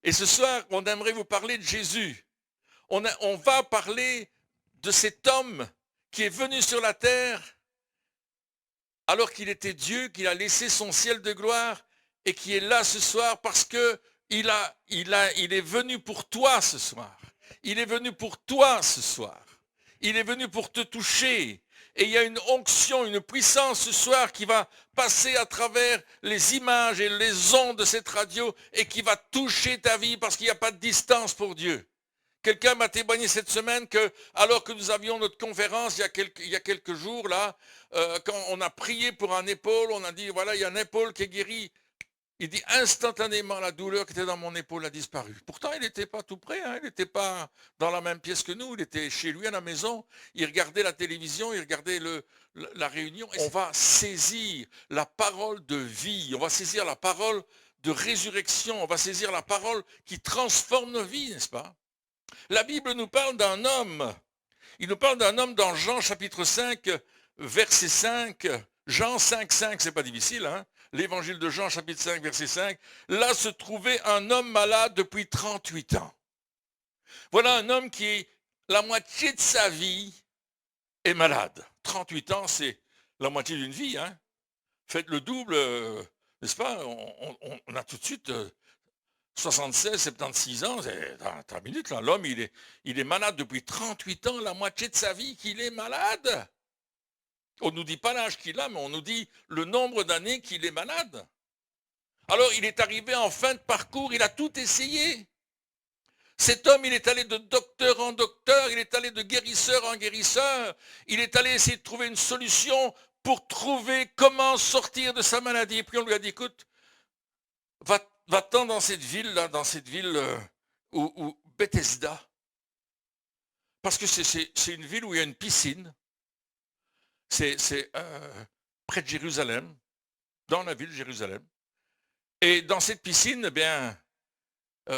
Et ce soir, on aimerait vous parler de Jésus. On va parler de cet homme qui est venu sur la terre alors qu'il était Dieu, qu'il a laissé son ciel de gloire et qui est là ce soir parce que il est venu pour toi ce soir. Il est venu pour toi ce soir. Il est venu pour te toucher. Et il y a une onction, une puissance ce soir qui va passer à travers les images et les ondes de cette radio et qui va toucher ta vie parce qu'il n'y a pas de distance pour Dieu. Quelqu'un m'a témoigné cette semaine que, alors que nous avions notre conférence il y a quelques jours, là, quand on a prié pour un épaule, on a dit, voilà, il y a un épaule qui est guéri. Il dit, instantanément, la douleur qui était dans mon épaule a disparu. Pourtant, il n'était pas tout près, hein, il n'était pas dans la même pièce que nous, il était chez lui à la maison, il regardait la télévision, il regardait la réunion. On va saisir la parole de vie, on va saisir la parole de résurrection, on va saisir la parole qui transforme nos vies, n'est-ce pas? La Bible nous parle d'un homme. Il nous parle d'un homme dans Jean chapitre 5, verset 5. Jean 5, 5, c'est pas difficile, hein? L'évangile de Jean chapitre 5, verset 5. Là se trouvait un homme malade depuis 38 ans. Voilà un homme qui, la moitié de sa vie, est malade. 38 ans, c'est la moitié d'une vie, hein? Faites le double, n'est-ce pas? On a tout de suite 76, 76 ans, t'as une minute là, l'homme il est malade depuis 38 ans, la moitié de sa vie qu'il est malade. On ne nous dit pas l'âge qu'il a, mais on nous dit le nombre d'années qu'il est malade. Alors il est arrivé en fin de parcours, il a tout essayé. Cet homme, il est allé de docteur en docteur, il est allé de guérisseur en guérisseur, il est allé essayer de trouver une solution pour trouver comment sortir de sa maladie. Et puis on lui a dit, écoute, va-t'en dans cette ville-là, où Bethesda. Parce que c'est une ville où il y a une piscine. C'est près de Jérusalem, dans la ville de Jérusalem. Et dans cette piscine, eh bien,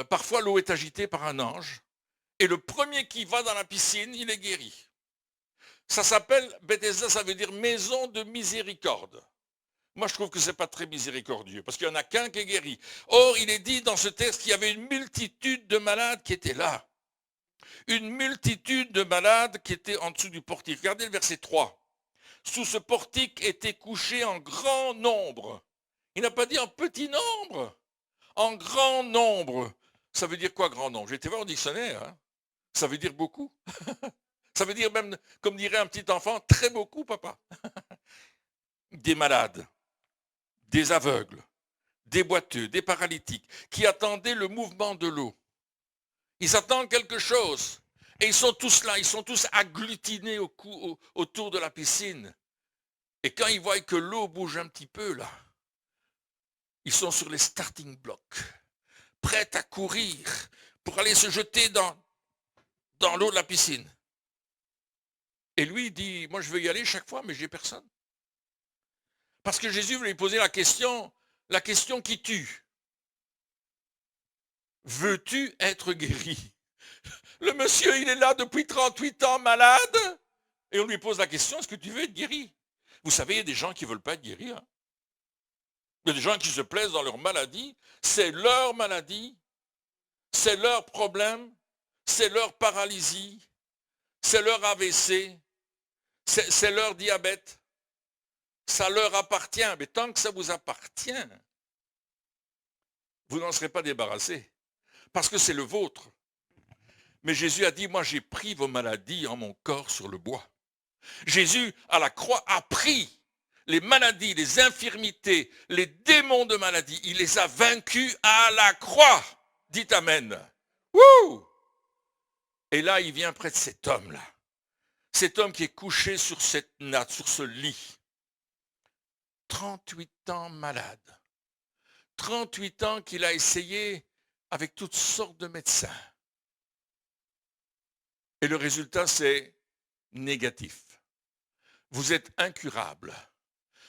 parfois l'eau est agitée par un ange. Et le premier qui va dans la piscine, il est guéri. Ça s'appelle, Bethesda, ça veut dire maison de miséricorde. Moi, je trouve que ce n'est pas très miséricordieux, parce qu'il n'y en a qu'un qui est guéri. Or, il est dit dans ce texte qu'il y avait une multitude de malades qui étaient là. Une multitude de malades qui étaient en dessous du portique. Regardez le verset 3. Sous ce portique étaient couchés en grand nombre. Il n'a pas dit en petit nombre. En grand nombre. Ça veut dire quoi, grand nombre? J'ai été voir au dictionnaire. Hein. Ça veut dire beaucoup. Ça veut dire même, comme dirait un petit enfant, très beaucoup, papa. Des malades, des aveugles, des boiteux, des paralytiques, qui attendaient le mouvement de l'eau. Ils attendent quelque chose. Et ils sont tous là, ils sont tous agglutinés autour de la piscine. Et quand ils voient que l'eau bouge un petit peu, là, ils sont sur les starting blocks, prêts à courir pour aller se jeter dans l'eau de la piscine. Et lui, il dit, moi je veux y aller chaque fois, mais j'ai personne. Parce que Jésus voulait lui poser la question qui tue. Veux-tu être guéri? Le monsieur, il est là depuis 38 ans malade, et on lui pose la question, est-ce que tu veux être guéri? Vous savez, il y a des gens qui ne veulent pas être guéris. Hein? Il y a des gens qui se plaisent dans leur maladie, c'est leur maladie, c'est leur problème, c'est leur paralysie, c'est leur AVC, c'est leur diabète. Ça leur appartient, mais tant que ça vous appartient, vous n'en serez pas débarrassé, parce que c'est le vôtre. Mais Jésus a dit, moi j'ai pris vos maladies en mon corps sur le bois. Jésus, à la croix, a pris les maladies, les infirmités, les démons de maladie. Il les a vaincus à la croix. Dites Amen. Wouh! Et là, il vient près de cet homme-là. Cet homme qui est couché sur cette natte, sur ce lit. 38 ans malade. 38 ans qu'il a essayé avec toutes sortes de médecins. Et le résultat, c'est négatif. Vous êtes incurable.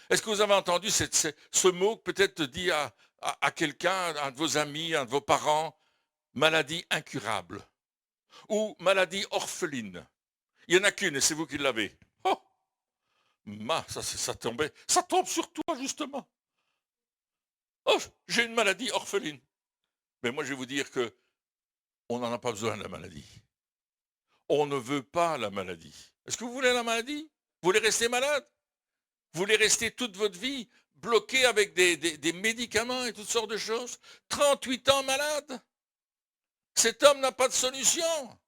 Est-ce que vous avez entendu ce mot peut-être dit à quelqu'un, à un de vos amis, à un de vos parents, maladie incurable ou maladie orpheline? Il n'y en a qu'une et c'est vous qui l'avez. Oh, ça tombe sur toi justement. Oh, j'ai une maladie orpheline. Mais moi, je vais vous dire que on n'en a pas besoin de la maladie. On ne veut pas la maladie. Est-ce que vous voulez la maladie? Vous voulez rester malade? Vous voulez rester toute votre vie bloqué avec des médicaments et toutes sortes de choses? 38 ans malade? Cet homme n'a pas de solution.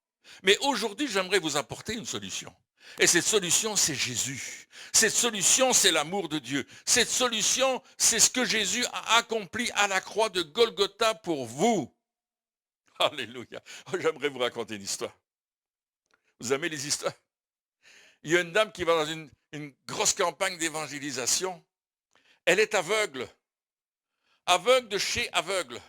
Mais aujourd'hui, j'aimerais vous apporter une solution. Et cette solution, c'est Jésus. Cette solution, c'est l'amour de Dieu. Cette solution, c'est ce que Jésus a accompli à la croix de Golgotha pour vous. Alléluia. Oh, j'aimerais vous raconter une histoire. Vous aimez les histoires? Il y a une dame qui va dans une grosse campagne d'évangélisation. Elle est aveugle. Aveugle de chez aveugle.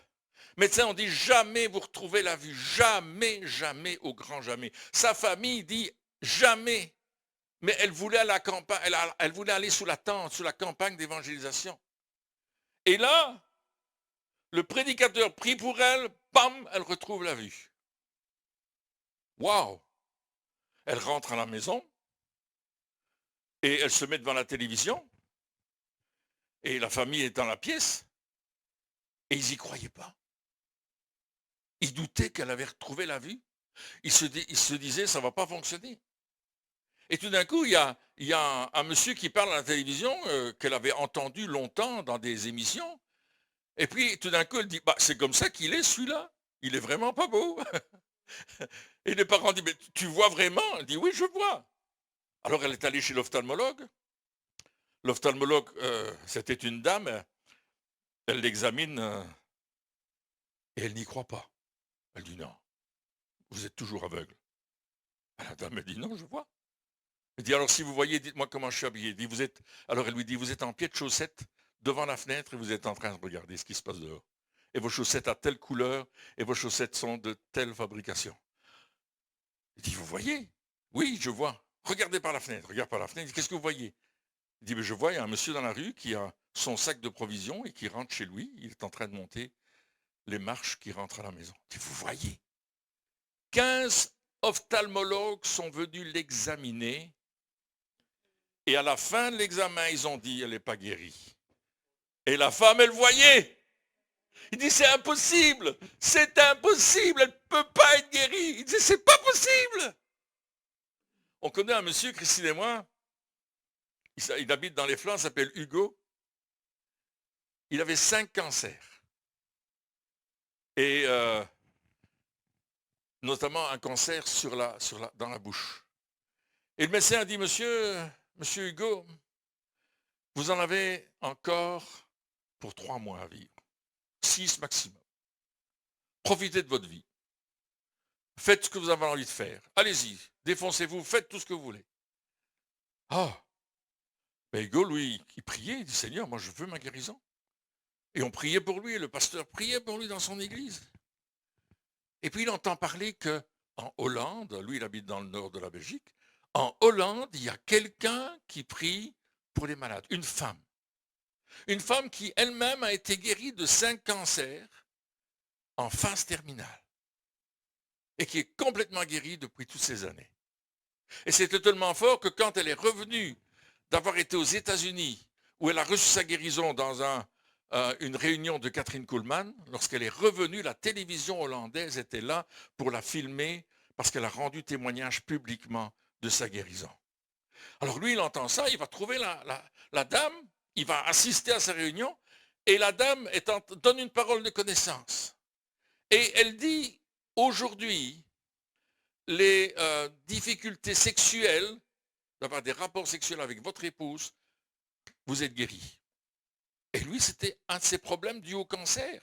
Médecin, on dit jamais vous retrouvez la vue. Jamais, jamais, au grand jamais. Sa famille dit jamais. Mais elle voulait à la campagne, elle voulait aller sous la tente, sous la campagne d'évangélisation. Et là, le prédicateur prie pour elle, bam, elle retrouve la vue. Waouh! Elle rentre à la maison et elle se met devant la télévision et la famille est dans la pièce et ils n'y croyaient pas. Ils doutaient qu'elle avait retrouvé la vue. Ils se disaient, ça ne va pas fonctionner. Et tout d'un coup, il y a un monsieur qui parle à la télévision qu'elle avait entendu longtemps dans des émissions. Et puis, tout d'un coup, elle dit, bah, c'est comme ça qu'il est, celui-là. Il est vraiment pas beau. Et les parents disent, mais tu vois vraiment? Elle dit, oui, je vois. Alors, elle est allée chez l'ophtalmologue. L'ophtalmologue, c'était une dame. Elle l'examine et elle n'y croit pas. Elle dit, non, vous êtes toujours aveugle. La dame, elle dit, non, je vois. Elle dit, alors si vous voyez, dites-moi comment je suis habillé. Alors elle lui dit, vous êtes en pied de chaussettes devant la fenêtre et vous êtes en train de regarder ce qui se passe dehors. Et vos chaussettes à telle couleur et vos chaussettes sont de telle fabrication. Il dit, vous voyez? Oui, je vois. Regardez par la fenêtre. Regarde par la fenêtre. Il dit, qu'est-ce que vous voyez? Il dit, mais je vois, il y a un monsieur dans la rue qui a son sac de provisions et qui rentre chez lui. Il est en train de monter les marches qui rentrent à la maison. Il dit, vous voyez? 15 ophtalmologues sont venus l'examiner. Et à la fin de l'examen, ils ont dit, elle n'est pas guérie. Et la femme, elle voyait. Il dit, c'est impossible. C'est impossible. Elle ne peut pas être guérie. Il dit, c'est pas possible. On connaît un monsieur, Christine et moi. Il habite dans les Flandres, il s'appelle Hugo. Il avait 5 cancers. Et notamment un cancer dans la bouche. Et le médecin a dit, monsieur Hugo, vous en avez encore pour 3 mois à vivre. 6 maximum. Profitez de votre vie. Faites ce que vous avez envie de faire. Allez-y, défoncez-vous, faites tout ce que vous voulez. Ah, mais Hugo, lui, il priait, il dit, Seigneur, moi je veux ma guérison. Et on priait pour lui, et le pasteur priait pour lui dans son église. Et puis il entend parler qu'en Hollande, lui il habite dans le nord de la Belgique, en Hollande, il y a quelqu'un qui prie pour les malades, une femme. Une femme qui elle-même a été guérie de 5 cancers en phase terminale. Et qui est complètement guérie depuis toutes ces années. Et c'était tellement fort que quand elle est revenue d'avoir été aux États-Unis, où elle a reçu sa guérison dans une réunion de Catherine Kuhlman, lorsqu'elle est revenue, la télévision hollandaise était là pour la filmer parce qu'elle a rendu témoignage publiquement de sa guérison. Alors lui, il entend ça, il va trouver la dame, il va assister à sa réunion, et la dame donne une parole de connaissance. Et elle dit, aujourd'hui, les difficultés sexuelles, d'avoir des rapports sexuels avec votre épouse, vous êtes guéri. Et lui, c'était un de ses problèmes dus au cancer.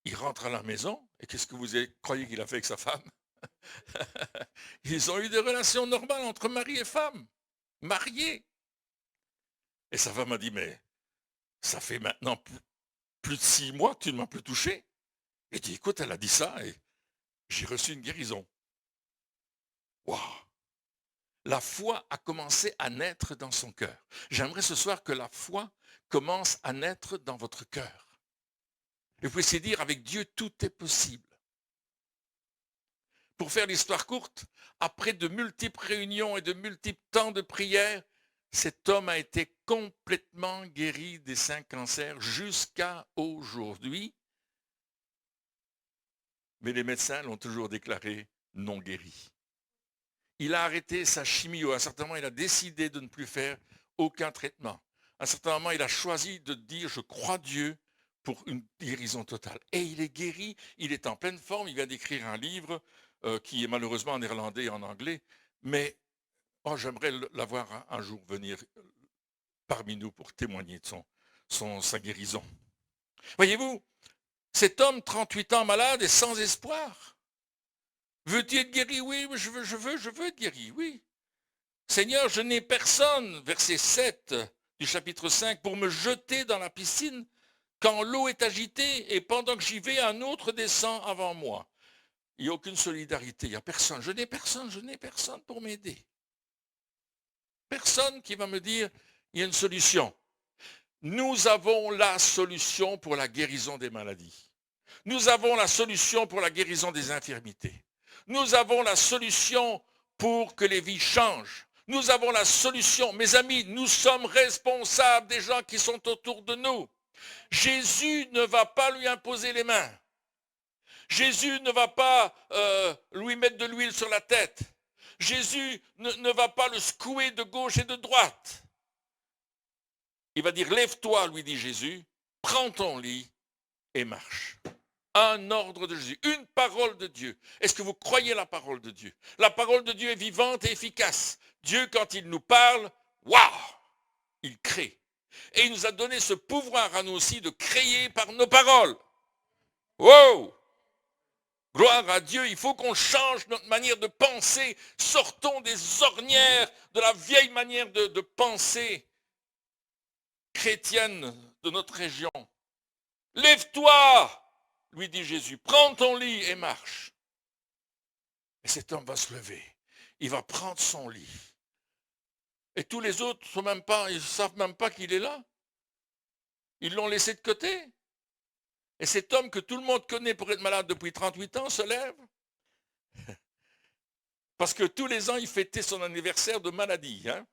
Il rentre à la maison, et qu'est-ce que vous croyez qu'il a fait avec sa femme? Ils ont eu des relations normales entre mari et femme, mariés. Et sa femme a dit, mais ça fait maintenant plus de 6 mois que tu ne m'as plus touché. Il dit, écoute, elle a dit ça, et j'ai reçu une guérison. Waouh! La foi a commencé à naître dans son cœur. J'aimerais ce soir que la foi commence à naître dans votre cœur. Et vous pouvez dire, avec Dieu, tout est possible. Pour faire l'histoire courte, après de multiples réunions et de multiples temps de prière, cet homme a été complètement guéri des 5 cancers jusqu'à aujourd'hui. Mais les médecins l'ont toujours déclaré non guéri. Il a arrêté sa chimio. À un certain moment, il a décidé de ne plus faire aucun traitement. À un certain moment, il a choisi de dire « Je crois Dieu » pour une guérison totale. Et il est guéri, il est en pleine forme, il vient d'écrire un livre qui est malheureusement en néerlandais et en anglais, mais j'aimerais l'avoir un jour venir parmi nous pour témoigner de sa guérison. Voyez-vous, cet homme, 38 ans malade et sans espoir. Veux-tu être guéri? Oui, je veux être guéri, oui. Seigneur, je n'ai personne, verset 7 du chapitre 5, pour me jeter dans la piscine quand l'eau est agitée et pendant que j'y vais, un autre descend avant moi. Il n'y a aucune solidarité, il n'y a personne. Je n'ai personne pour m'aider. Personne qui va me dire, il y a une solution. Nous avons la solution pour la guérison des maladies. Nous avons la solution pour la guérison des infirmités. Nous avons la solution pour que les vies changent. Nous avons la solution. Mes amis, nous sommes responsables des gens qui sont autour de nous. Jésus ne va pas lui imposer les mains. Jésus ne va pas lui mettre de l'huile sur la tête. Jésus ne va pas le secouer de gauche et de droite. Il va dire, lève-toi, lui dit Jésus, prends ton lit et marche. Un ordre de Jésus, une parole de Dieu. Est-ce que vous croyez la parole de Dieu? La parole de Dieu est vivante et efficace. Dieu, quand il nous parle, waouh, il crée. Et il nous a donné ce pouvoir à nous aussi de créer par nos paroles. Wow! Gloire à Dieu, il faut qu'on change notre manière de penser. Sortons des ornières de la vieille manière de penser chrétienne de notre région. Lève-toi, lui dit Jésus, prends ton lit et marche. Et cet homme va se lever, il va prendre son lit. Et tous les autres ils ne savent même pas qu'il est là. Ils l'ont laissé de côté. Et cet homme que tout le monde connaît pour être malade depuis 38 ans se lève. Parce que tous les ans, il fêtait son anniversaire de maladie. Hein?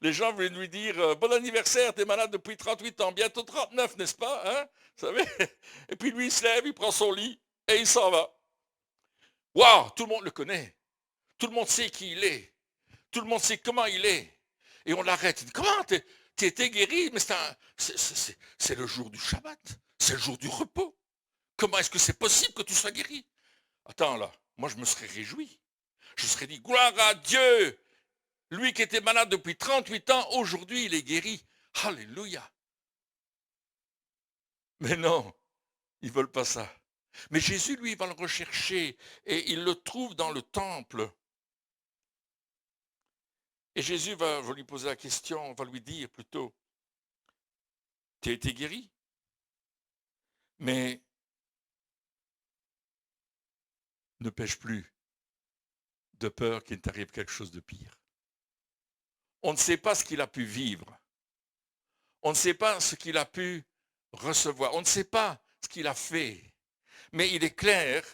Les gens voulaient lui dire, bon anniversaire, t'es malade depuis 38 ans, bientôt 39, n'est-ce pas? Hein? Vous savez? Et puis lui, il se lève, il prend son lit et il s'en va. Waouh, tout le monde le connaît. Tout le monde sait qui il est. Tout le monde sait comment il est. Et on l'arrête. Comment t'es été guéri? Mais c'est le jour du Shabbat. C'est le jour du repos. Comment est-ce que c'est possible que tu sois guéri? Attends là, moi je me serais réjoui. Je me serais dit, gloire à Dieu. Lui qui était malade depuis 38 ans, aujourd'hui il est guéri. Alléluia. Mais non, ils ne veulent pas ça. Mais Jésus, lui, va le rechercher et il le trouve dans le temple. Et Jésus va lui poser la question, va lui dire plutôt, tu as été guéri, mais ne pêche plus de peur qu'il t'arrive quelque chose de pire. On ne sait pas ce qu'il a pu vivre. On ne sait pas ce qu'il a pu recevoir. On ne sait pas ce qu'il a fait. Mais il est clair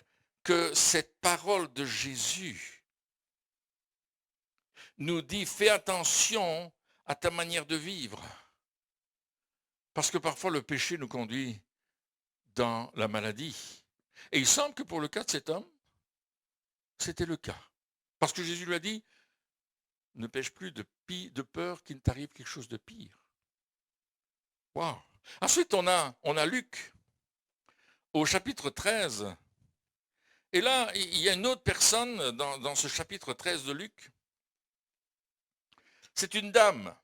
que cette parole de Jésus nous dit, fais attention à ta manière de vivre. Parce que parfois le péché nous conduit dans la maladie. Et il semble que pour le cas de cet homme, c'était le cas. Parce que Jésus lui a dit, ne pêche plus de peur qu'il ne t'arrive quelque chose de pire. Wow. Ensuite, on a Luc, au chapitre 13. Et là, il y a une autre personne dans ce chapitre 13 de Luc. C'est une dame.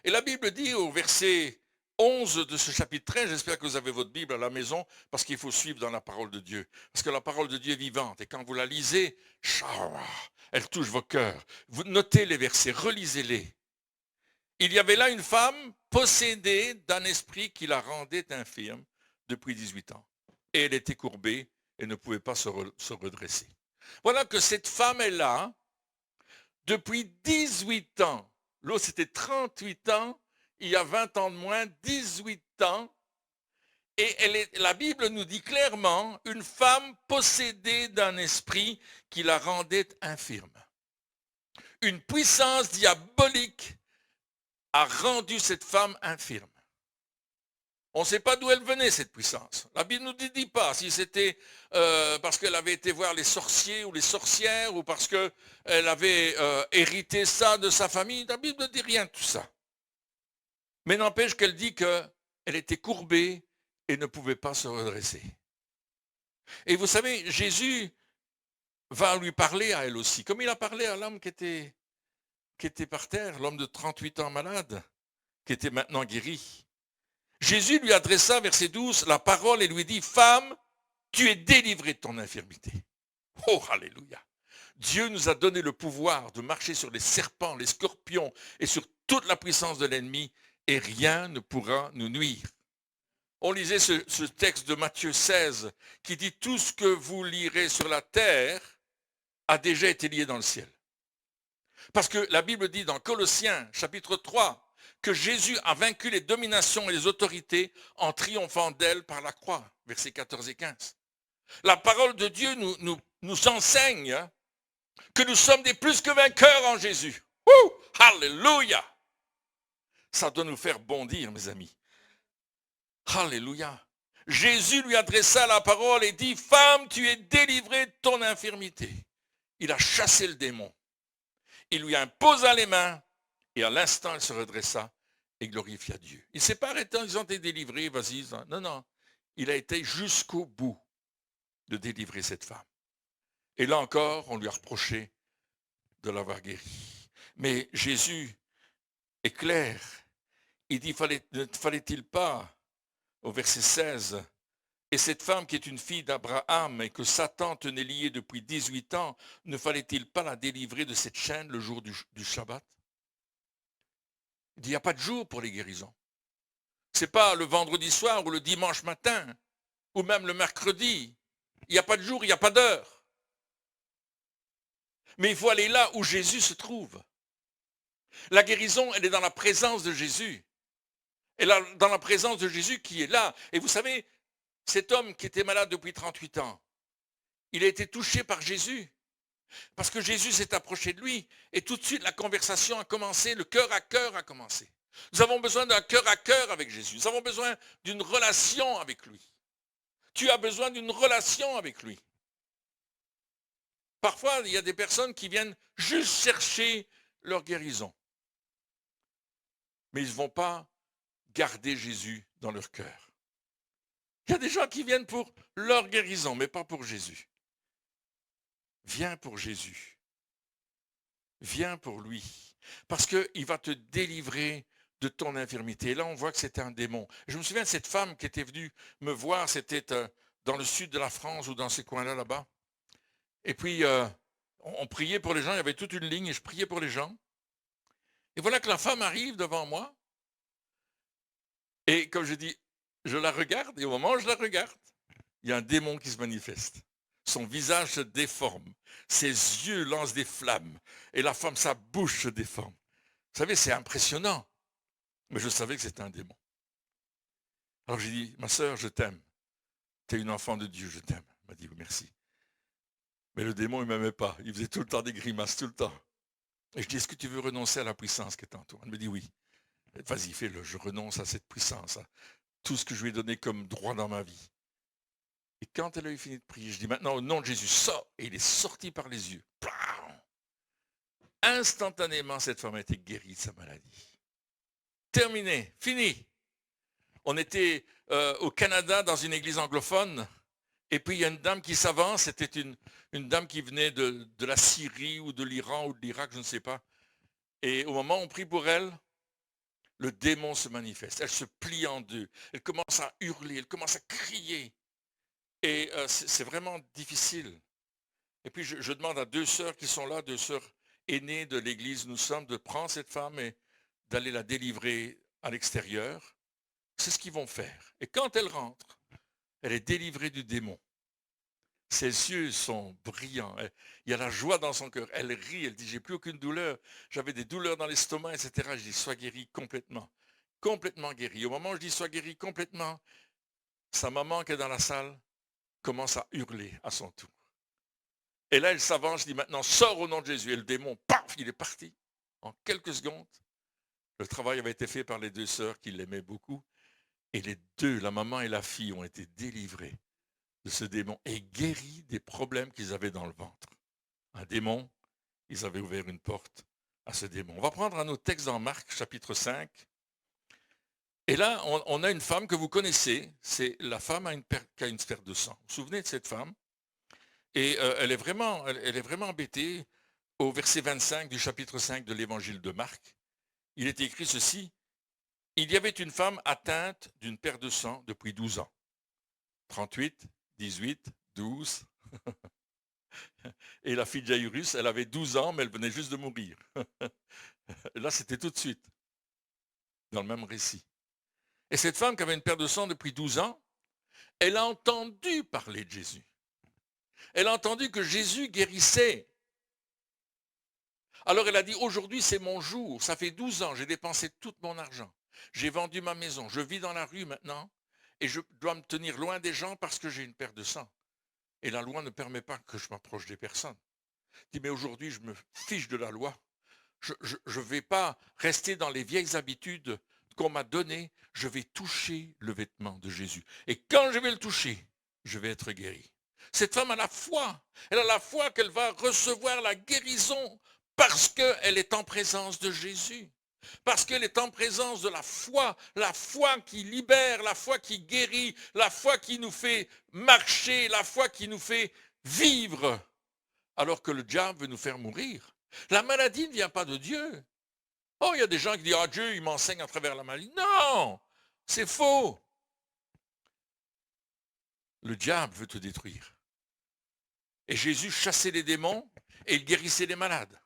Et la Bible dit au verset 11 de ce chapitre 13, j'espère que vous avez votre Bible à la maison, parce qu'il faut suivre dans la parole de Dieu. Parce que la parole de Dieu est vivante. Et quand vous la lisez, elle touche vos cœurs. Vous notez les versets, relisez-les. Il y avait là une femme possédée d'un esprit qui la rendait infirme depuis 18 ans. Et elle était courbée et ne pouvait pas se redresser. Voilà que cette femme est là depuis 18 ans. L'autre c'était 38 ans, il y a 20 ans de moins, 18 ans. Et la Bible nous dit clairement, une femme possédée d'un esprit qui la rendait infirme. Une puissance diabolique a rendu cette femme infirme. On ne sait pas d'où elle venait, cette puissance. La Bible ne nous dit pas si c'était parce qu'elle avait été voir les sorciers ou les sorcières ou parce qu'elle avait hérité ça de sa famille. La Bible ne dit rien de tout ça. Mais n'empêche qu'elle dit qu'elle était courbée et ne pouvait pas se redresser. Et vous savez, Jésus va lui parler à elle aussi, comme il a parlé à l'homme qui était par terre, l'homme de 38 ans malade, qui était maintenant guéri. Jésus lui adressa, verset 12, la parole et lui dit, femme, tu es délivrée de ton infirmité. Oh, alléluia. Dieu nous a donné le pouvoir de marcher sur les serpents, les scorpions et sur toute la puissance de l'ennemi et rien ne pourra nous nuire. On lisait ce texte de Matthieu 16 qui dit, tout ce que vous lirez sur la terre a déjà été lié dans le ciel. Parce que la Bible dit dans Colossiens chapitre 3, que Jésus a vaincu les dominations et les autorités en triomphant d'elles par la croix, versets 14 et 15. La parole de Dieu nous enseigne que nous sommes des plus que vainqueurs en Jésus. Alléluia! Ça doit nous faire bondir, mes amis. Alléluia! Jésus lui adressa la parole et dit, femme, tu es délivrée de ton infirmité. Il a chassé le démon. Il lui imposa les mains et à l'instant, elle se redressa et glorifia Dieu. Il ne s'est pas arrêté en disant, t'es délivré, vas-y. Non, non. Il a été jusqu'au bout de délivrer cette femme. Et là encore, on lui a reproché de l'avoir guérie. Mais Jésus est clair. Il dit, ne fallait-il pas, au verset 16, et cette femme qui est une fille d'Abraham et que Satan tenait liée depuis 18 ans, ne fallait-il pas la délivrer de cette chaîne le jour du Shabbat? Il dit, il n'y a pas de jour pour les guérisons. Ce n'est pas le vendredi soir ou le dimanche matin, ou même le mercredi. Il n'y a pas de jour, il n'y a pas d'heure. Mais il faut aller là où Jésus se trouve. La guérison, elle est dans la présence de Jésus. Et là, dans la présence de Jésus qui est là. Et vous savez, cet homme qui était malade depuis 38 ans, il a été touché par Jésus. Parce que Jésus s'est approché de lui. Et tout de suite, la conversation a commencé, le cœur à cœur a commencé. Nous avons besoin d'un cœur à cœur avec Jésus. Nous avons besoin d'une relation avec lui. Tu as besoin d'une relation avec lui. Parfois, il y a des personnes qui viennent juste chercher leur guérison. Mais ils ne vont pas garder Jésus dans leur cœur. Il y a des gens qui viennent pour leur guérison, mais pas pour Jésus. Viens pour Jésus. Viens pour lui. Parce qu'il va te délivrer de ton infirmité. Et là, on voit que c'était un démon. Je me souviens de cette femme qui était venue me voir, c'était dans le sud de la France ou dans ces coins-là, là-bas. Et puis, on priait pour les gens, il y avait toute une ligne et je priais pour les gens. Et voilà que la femme arrive devant moi. Et comme je dis, je la regarde et au moment où je la regarde, il y a un démon qui se manifeste. Son visage se déforme, ses yeux lancent des flammes et la femme, sa bouche se déforme. Vous savez, c'est impressionnant. Mais je savais que c'était un démon. Alors j'ai dit, ma sœur, je t'aime. Tu es une enfant de Dieu, je t'aime. Elle m'a dit, oui, merci. Mais le démon, il ne m'aimait pas. Il faisait tout le temps des grimaces, tout le temps. Et je dis, est-ce que tu veux renoncer à la puissance qui est en toi? Elle me dit, oui. Vas-y, fais-le. Je renonce à cette puissance, à tout ce que je lui ai donné comme droit dans ma vie. Et quand elle a eu fini de prier, je dis, maintenant, au nom de Jésus, sors. Et il est sorti par les yeux. Instantanément, cette femme a été guérie de sa maladie. Terminé, fini. On était au Canada dans une église anglophone. Et puis il y a une dame qui s'avance, c'était une dame qui venait de la Syrie ou de l'Iran ou de l'Irak, je ne sais pas. Et au moment où on prie pour elle, le démon se manifeste. Elle se plie en deux. Elle commence à hurler, elle commence à crier. Et c'est vraiment difficile. Et puis je demande à deux sœurs qui sont là, deux sœurs aînées de l'église, nous sommes, de prendre cette femme et d'aller la délivrer à l'extérieur. C'est ce qu'ils vont faire. Et quand elle rentre, elle est délivrée du démon. Ses yeux sont brillants. Il y a la joie dans son cœur. Elle rit, elle dit, j'ai plus aucune douleur. J'avais des douleurs dans l'estomac, etc. Je dis, sois guérie complètement. Complètement guérie. Au moment où je dis, sois guérie complètement, sa maman qui est dans la salle commence à hurler à son tour. Et là, elle s'avance, je dis, maintenant, sors au nom de Jésus. Et le démon, paf, il est parti. En quelques secondes, le travail avait été fait par les deux sœurs qui l'aimaient beaucoup. Et les deux, la maman et la fille, ont été délivrés de ce démon et guéris des problèmes qu'ils avaient dans le ventre. Un démon, ils avaient ouvert une porte à ce démon. On va prendre un autre texte dans Marc, chapitre 5. Et là, on a une femme que vous connaissez. C'est la femme qui a une perte de sang. Vous vous souvenez de cette femme? Et elle est vraiment embêtée. Au verset 25 du chapitre 5 de l'évangile de Marc, il est écrit ceci. Il y avait une femme atteinte d'une perte de sang depuis 12 ans. 38, 18, 12. Et la fille de Jairus, elle avait 12 ans, mais elle venait juste de mourir. Là, c'était tout de suite, dans le même récit. Et cette femme qui avait une perte de sang depuis 12 ans, elle a entendu parler de Jésus. Elle a entendu que Jésus guérissait. Alors elle a dit, aujourd'hui c'est mon jour, ça fait 12 ans, j'ai dépensé tout mon argent. J'ai vendu ma maison, je vis dans la rue maintenant et je dois me tenir loin des gens parce que j'ai une perte de sang. Et la loi ne permet pas que je m'approche des personnes. Je dis, mais aujourd'hui je me fiche de la loi. Je ne vais pas rester dans les vieilles habitudes qu'on m'a données, je vais toucher le vêtement de Jésus. Et quand je vais le toucher, je vais être guéri. Cette femme a la foi. Elle a la foi qu'elle va recevoir la guérison parce qu'elle est en présence de Jésus. Parce qu'elle est en présence de la foi qui libère, la foi qui guérit, la foi qui nous fait marcher, la foi qui nous fait vivre, alors que le diable veut nous faire mourir. La maladie ne vient pas de Dieu. Oh, il y a des gens qui disent, ah, Dieu, il m'enseigne à travers la maladie. Non, c'est faux. Le diable veut te détruire. Et Jésus chassait les démons et il guérissait les malades.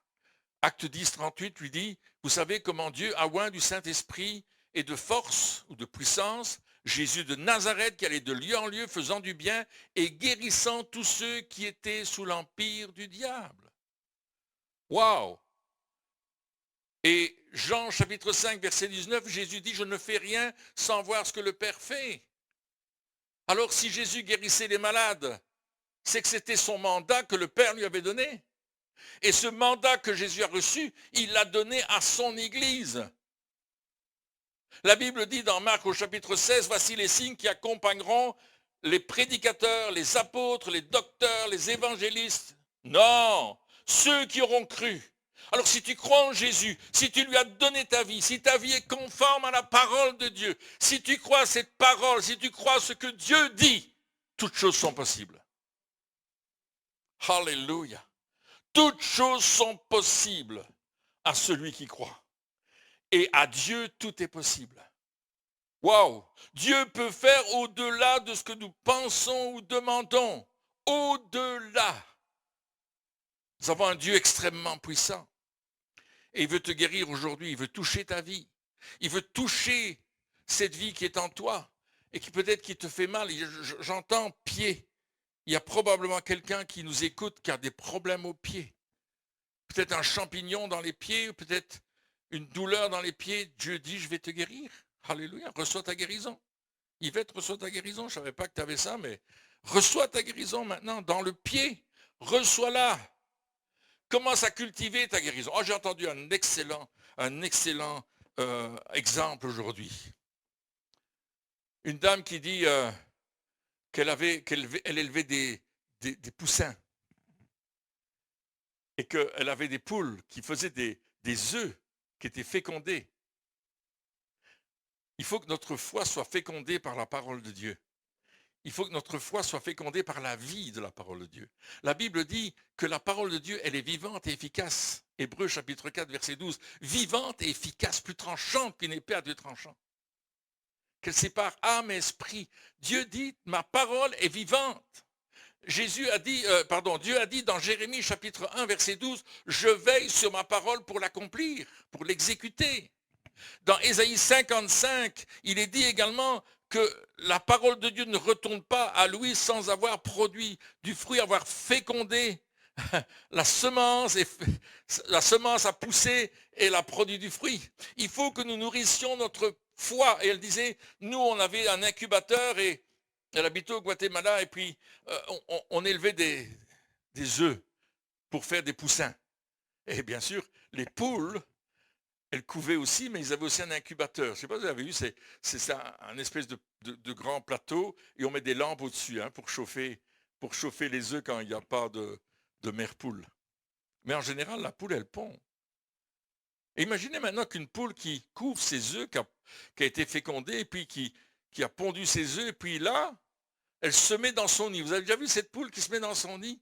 Acte 10, 38 lui dit, vous savez comment Dieu a oint du Saint-Esprit et de force ou de puissance Jésus de Nazareth qui allait de lieu en lieu faisant du bien et guérissant tous ceux qui étaient sous l'empire du diable. Waouh! Et Jean chapitre 5 verset 19, Jésus dit, je ne fais rien sans voir ce que le Père fait. Alors si Jésus guérissait les malades, c'est que c'était son mandat que le Père lui avait donné. Et ce mandat que Jésus a reçu, il l'a donné à son Église. La Bible dit dans Marc au chapitre 16, voici les signes qui accompagneront les prédicateurs, les apôtres, les docteurs, les évangélistes. Non, ceux qui auront cru. Alors si tu crois en Jésus, si tu lui as donné ta vie, si ta vie est conforme à la parole de Dieu, si tu crois à cette parole, si tu crois à ce que Dieu dit, toutes choses sont possibles. Alléluia. Toutes choses sont possibles à celui qui croit. Et à Dieu, tout est possible. Waouh! Dieu peut faire au-delà de ce que nous pensons ou demandons. Au-delà. Nous avons un Dieu extrêmement puissant. Et il veut te guérir aujourd'hui. Il veut toucher ta vie. Il veut toucher cette vie qui est en toi et qui peut-être qui te fait mal. J'entends pied. Il y a probablement quelqu'un qui nous écoute qui a des problèmes aux pieds. Peut-être un champignon dans les pieds, peut-être une douleur dans les pieds. Dieu dit, je vais te guérir. Alléluia, reçois ta guérison. Yvette, reçois ta guérison. Je ne savais pas que tu avais ça, mais reçois ta guérison maintenant dans le pied. Reçois-la. Commence à cultiver ta guérison. Oh, j'ai entendu un excellent exemple aujourd'hui. Une dame qui dit qu'elle élevait des poussins et qu'elle avait des poules qui faisaient des œufs qui étaient fécondés. Il faut que notre foi soit fécondée par la parole de Dieu. Il faut que notre foi soit fécondée par la vie de la parole de Dieu. La Bible dit que la parole de Dieu, elle est vivante et efficace. Hébreux chapitre 4, verset 12. Vivante et efficace, plus tranchante qu'une épée à deux tranchants. Qu'elle sépare âme et esprit. Dieu dit, ma parole est vivante. Dieu a dit dans Jérémie chapitre 1, verset 12, je veille sur ma parole pour l'accomplir, pour l'exécuter. Dans Ésaïe 55, il est dit également que la parole de Dieu ne retourne pas à lui sans avoir produit du fruit, avoir fécondé. La semence a poussé et elle a produit du fruit. Il faut que nous nourrissions notre foi. Et elle disait, nous on avait un incubateur et elle habitait au Guatemala et puis on élevait des œufs pour faire des poussins. Et bien sûr, les poules elles couvaient aussi, mais ils avaient aussi un incubateur. Je ne sais pas si vous avez vu, c'est ça, un espèce de grand plateau, et on met des lampes au-dessus pour chauffer les œufs quand il n'y a pas de mère poule. Mais en général, la poule, elle pond. Et imaginez maintenant qu'une poule qui couvre ses œufs, qui a été fécondée, et puis qui a pondu ses œufs, et puis là, elle se met dans son nid. Vous avez déjà vu cette poule qui se met dans son nid?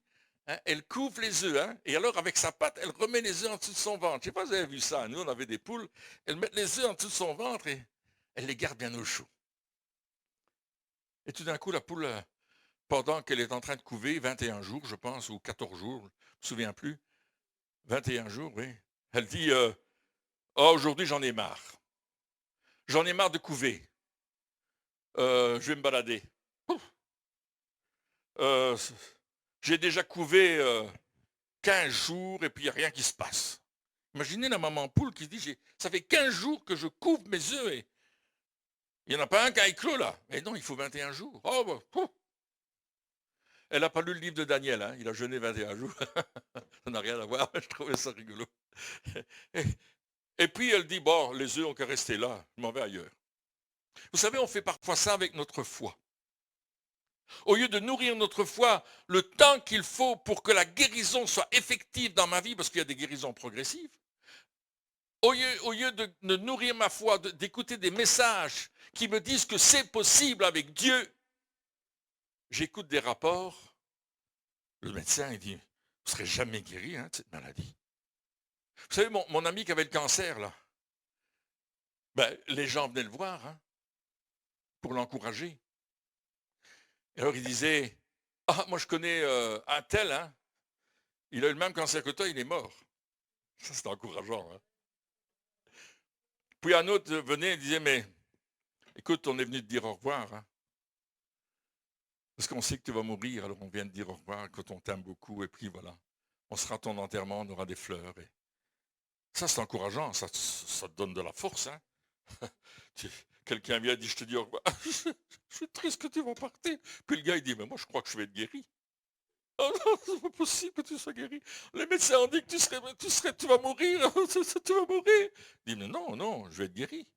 Hein, elle couvre les œufs, hein, et alors avec sa patte, elle remet les œufs en dessous de son ventre. Je ne sais pas si vous avez vu ça. Nous, on avait des poules. Elles mettent les œufs en dessous de son ventre et elle les garde bien au chaud. Et tout d'un coup, la poule, pendant qu'elle est en train de couver, 21 jours, je pense, ou 14 jours, je ne me souviens plus, 21 jours, oui, elle dit, oh, aujourd'hui, j'en ai marre. J'en ai marre de couver. Je vais me balader. J'ai déjà couvé 15 jours et puis il n'y a rien qui se passe. Imaginez la maman poule qui dit, ça fait 15 jours que je couvre mes œufs et il n'y en a pas un qui a éclos là. Mais non, il faut 21 jours. Oh, bah, elle n'a pas lu le livre de Daniel, hein. Il a jeûné 21 jours. Ça n'a rien à voir, je trouvais ça rigolo. Et puis elle dit, bon, les œufs ont qu'à rester là, je m'en vais ailleurs. Vous savez, on fait parfois ça avec notre foi. Au lieu de nourrir notre foi le temps qu'il faut pour que la guérison soit effective dans ma vie, parce qu'il y a des guérisons progressives, au lieu de nourrir ma foi, d'écouter des messages qui me disent que c'est possible avec Dieu, j'écoute des rapports. Le médecin, il dit, vous ne serez jamais guéri de cette maladie. Vous savez, mon ami qui avait le cancer, là, les gens venaient le voir pour l'encourager. Et alors il disait, ah, moi je connais un tel, il a eu le même cancer que toi, il est mort. Ça, c'est encourageant. Puis un autre venait et disait, mais écoute, on est venu te dire au revoir. Parce qu'on sait que tu vas mourir, alors on vient te dire au revoir, quand on t'aime beaucoup, et puis voilà. On sera à ton enterrement, on aura des fleurs. Et ça, c'est encourageant, ça te donne de la force. Quelqu'un vient et dit, je te dis au revoir. Je suis triste que tu vas partir. Puis le gars, il dit, mais moi, je crois que je vais être guéri. Oh non, c'est pas possible que tu sois guéri. Les médecins ont dit que tu vas mourir, tu vas mourir. Il dit, mais non, je vais être guéri.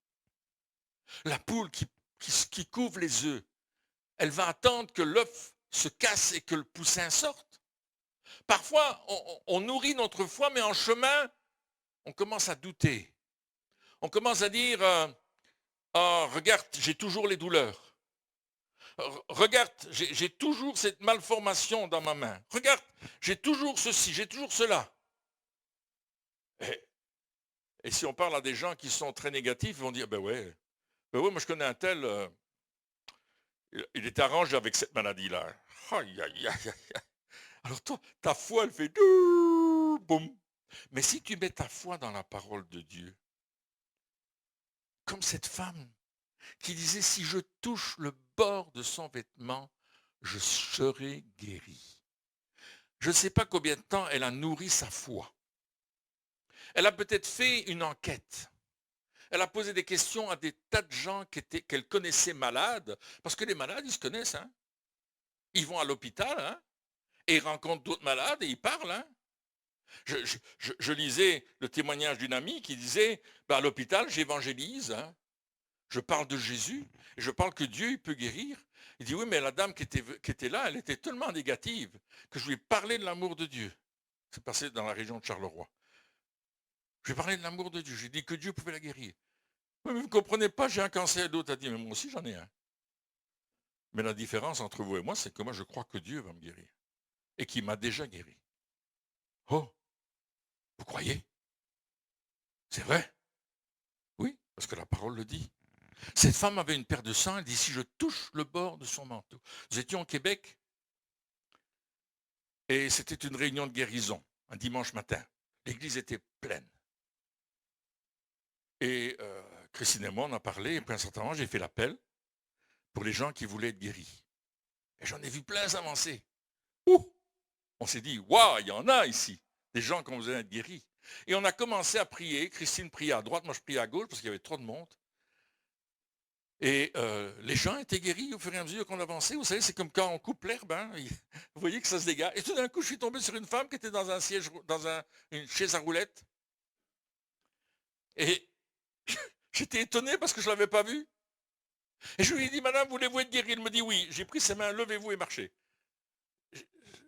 La poule qui couvre les œufs, elle va attendre que l'œuf se casse et que le poussin sorte. Parfois, on nourrit notre foi, mais en chemin, on commence à douter. On commence à dire, oh, regarde, j'ai toujours les douleurs. Regarde, j'ai toujours cette malformation dans ma main. Regarde, j'ai toujours ceci, j'ai toujours cela. Et si on parle à des gens qui sont très négatifs, ils vont dire, ben ouais, moi je connais un tel, il est arrangé avec cette maladie-là. Aïe, aïe, aïe, aïe. Alors toi, ta foi, elle fait boum. Mais si tu mets ta foi dans la parole de Dieu, comme cette femme qui disait, si je touche le bord de son vêtement, je serai guéri. Je ne sais pas combien de temps elle a nourri sa foi. Elle a peut-être fait une enquête. Elle a posé des questions à des tas de gens qu'elle connaissait malades, parce que les malades, ils se connaissent. Ils vont à l'hôpital et ils rencontrent d'autres malades et ils parlent. Je lisais le témoignage d'une amie qui disait, à l'hôpital, j'évangélise, je parle de Jésus, et je parle que Dieu il peut guérir. Il dit, oui, mais la dame qui était là, elle était tellement négative que je lui ai parlé de l'amour de Dieu. C'est passé dans la région de Charleroi. Je lui ai parlé de l'amour de Dieu. J'ai dit que Dieu pouvait la guérir. Oui, mais vous ne comprenez pas, j'ai un cancer. L'autre a dit, mais moi aussi j'en ai un. Mais la différence entre vous et moi, c'est que moi je crois que Dieu va me guérir. Et qu'il m'a déjà guéri. Oh, vous croyez? C'est vrai? Oui, parce que la parole le dit. Cette femme avait une paire de sang, elle dit, si je touche le bord de son manteau. Nous étions au Québec et c'était une réunion de guérison, un dimanche matin. L'église était pleine. Et Christine et moi, on a parlé, et puis à un certain moment, j'ai fait l'appel pour les gens qui voulaient être guéris. Et j'en ai vu plein s'avancer. On s'est dit, waouh, il y en a ici, des gens qui ont besoin d'être guéris. Et on a commencé à prier. Christine priait à droite, moi je priais à gauche parce qu'il y avait trop de monde. Et les gens étaient guéris au fur et à mesure qu'on avançait. Vous savez, c'est comme quand on coupe l'herbe, vous voyez que ça se dégage. Et tout d'un coup, je suis tombé sur une femme qui était dans une chaise à roulettes. Et j'étais étonné parce que je ne l'avais pas vue. Et je lui ai dit, madame, voulez-vous être guérie? Elle me dit oui. J'ai pris ses mains, levez-vous et marchez.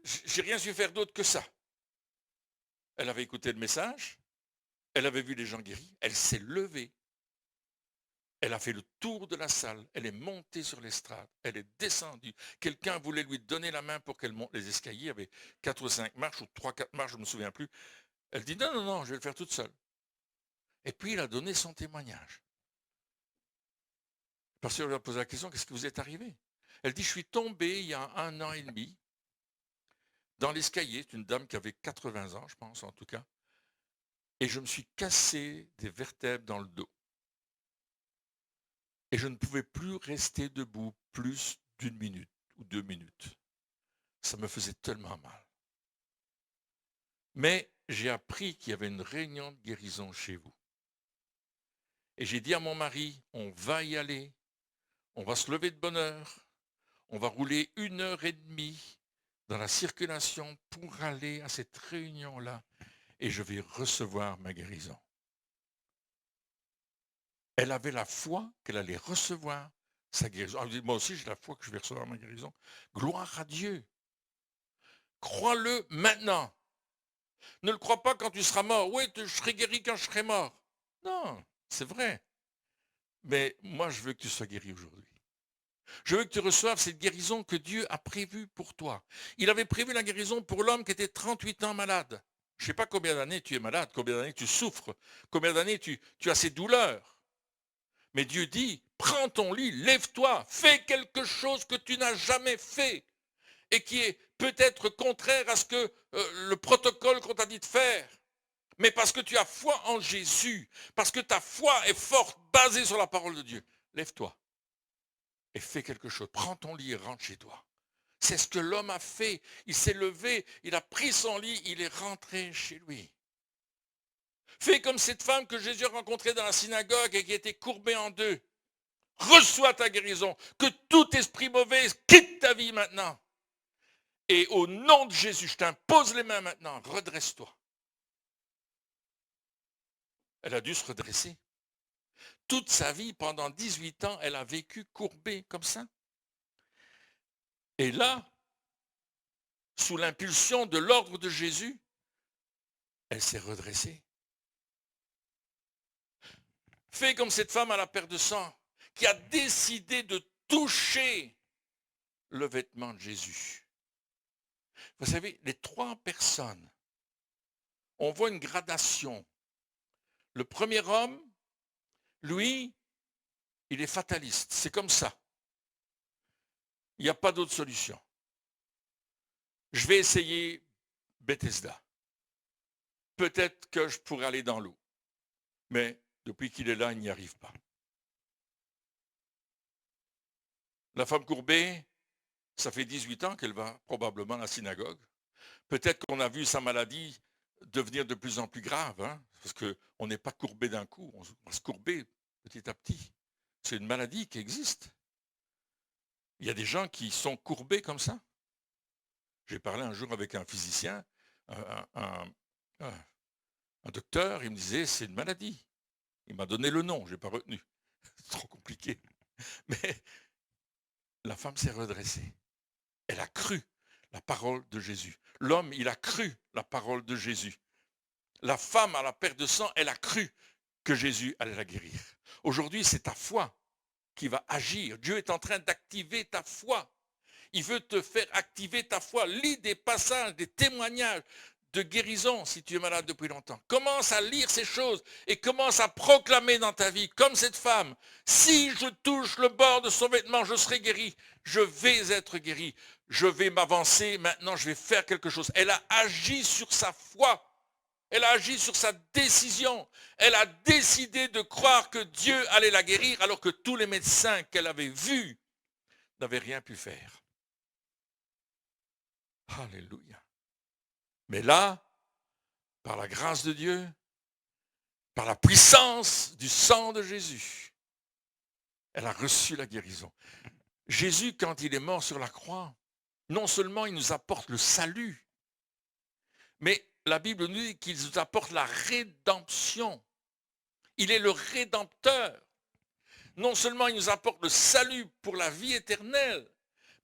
J'ai rien su faire d'autre que ça. Elle avait écouté le message, elle avait vu les gens guéris, elle s'est levée. Elle a fait le tour de la salle, elle est montée sur l'estrade, elle est descendue. Quelqu'un voulait lui donner la main pour qu'elle monte les escaliers, il y avait 4 ou 5 marches, ou 3, 4 marches, je ne me souviens plus. Elle dit non, non, non, je vais le faire toute seule. Et puis il a donné son témoignage. Le pasteur lui a posé la question, qu'est-ce qui vous est arrivé? Elle dit, je suis tombée il y a 1 an et demi dans l'escalier, c'est une dame qui avait 80 ans, je pense en tout cas, et je me suis cassé des vertèbres dans le dos. Et je ne pouvais plus rester debout plus d'1 minute ou 2 minutes. Ça me faisait tellement mal. Mais j'ai appris qu'il y avait une réunion de guérison chez vous. Et j'ai dit à mon mari, on va y aller, on va se lever de bonne heure, on va rouler 1 heure et demie dans la circulation pour aller à cette réunion-là et je vais recevoir ma guérison. Elle avait la foi qu'elle allait recevoir sa guérison. Elle dit, moi aussi j'ai la foi que je vais recevoir ma guérison. Gloire à Dieu. Crois-le maintenant. Ne le crois pas quand tu seras mort. Oui, je serai guéri quand je serai mort. Non, c'est vrai. Mais moi, je veux que tu sois guéri aujourd'hui. Je veux que tu reçoives cette guérison que Dieu a prévue pour toi. Il avait prévu la guérison pour l'homme qui était 38 ans malade. Je ne sais pas combien d'années tu es malade, combien d'années tu souffres, combien d'années tu as ces douleurs. Mais Dieu dit, prends ton lit, lève-toi, fais quelque chose que tu n'as jamais fait et qui est peut-être contraire à ce que le protocole qu'on t'a dit de faire. Mais parce que tu as foi en Jésus, parce que ta foi est forte, basée sur la parole de Dieu, lève-toi et fais quelque chose. Prends ton lit et rentre chez toi. C'est ce que l'homme a fait. Il s'est levé, il a pris son lit, il est rentré chez lui. Fais comme cette femme que Jésus a rencontrée dans la synagogue et qui était courbée en deux. Reçois ta guérison. Que tout esprit mauvais quitte ta vie maintenant. Et au nom de Jésus, je t'impose les mains maintenant. Redresse-toi. Elle a dû se redresser. Toute sa vie, pendant 18 ans, elle a vécu courbée comme ça. Et là, sous l'impulsion de l'ordre de Jésus, elle s'est redressée. Fais comme cette femme à la perte de sang, qui a décidé de toucher le vêtement de Jésus. Vous savez, les 3 personnes, on voit une gradation. Le premier homme, lui, il est fataliste. C'est comme ça. Il n'y a pas d'autre solution. Je vais essayer Bethesda. Peut-être que je pourrais aller dans l'eau. Mais depuis qu'il est là, il n'y arrive pas. La femme courbée, ça fait 18 ans qu'elle va probablement à la synagogue. Peut-être qu'on a vu sa maladie devenir de plus en plus grave, hein, parce qu'on n'est pas courbé d'un coup, on va se courber petit à petit. C'est une maladie qui existe. Il y a des gens qui sont courbés comme ça. J'ai parlé un jour avec un physicien, un docteur, il me disait c'est une maladie. Il m'a donné le nom, je n'ai pas retenu. C'est trop compliqué. Mais la femme s'est redressée. Elle a cru la parole de Jésus. L'homme, il a cru la parole de Jésus. La femme à la perte de sang, elle a cru que Jésus allait la guérir. Aujourd'hui, c'est ta foi qui va agir. Dieu est en train d'activer ta foi. Il veut te faire activer ta foi. Lis des passages, des témoignages de guérison si tu es malade depuis longtemps. Commence à lire ces choses et commence à proclamer dans ta vie, comme cette femme, si je touche le bord de son vêtement, je serai guéri. Je vais être guéri. Je vais m'avancer. Maintenant, je vais faire quelque chose. Elle a agi sur sa foi. Elle a agi sur sa décision. Elle a décidé de croire que Dieu allait la guérir alors que tous les médecins qu'elle avait vus n'avaient rien pu faire. Alléluia. Mais là, par la grâce de Dieu, par la puissance du sang de Jésus, elle a reçu la guérison. Jésus, quand il est mort sur la croix, non seulement il nous apporte le salut, mais la Bible nous dit qu'il nous apporte la rédemption. Il est le Rédempteur. Non seulement il nous apporte le salut pour la vie éternelle,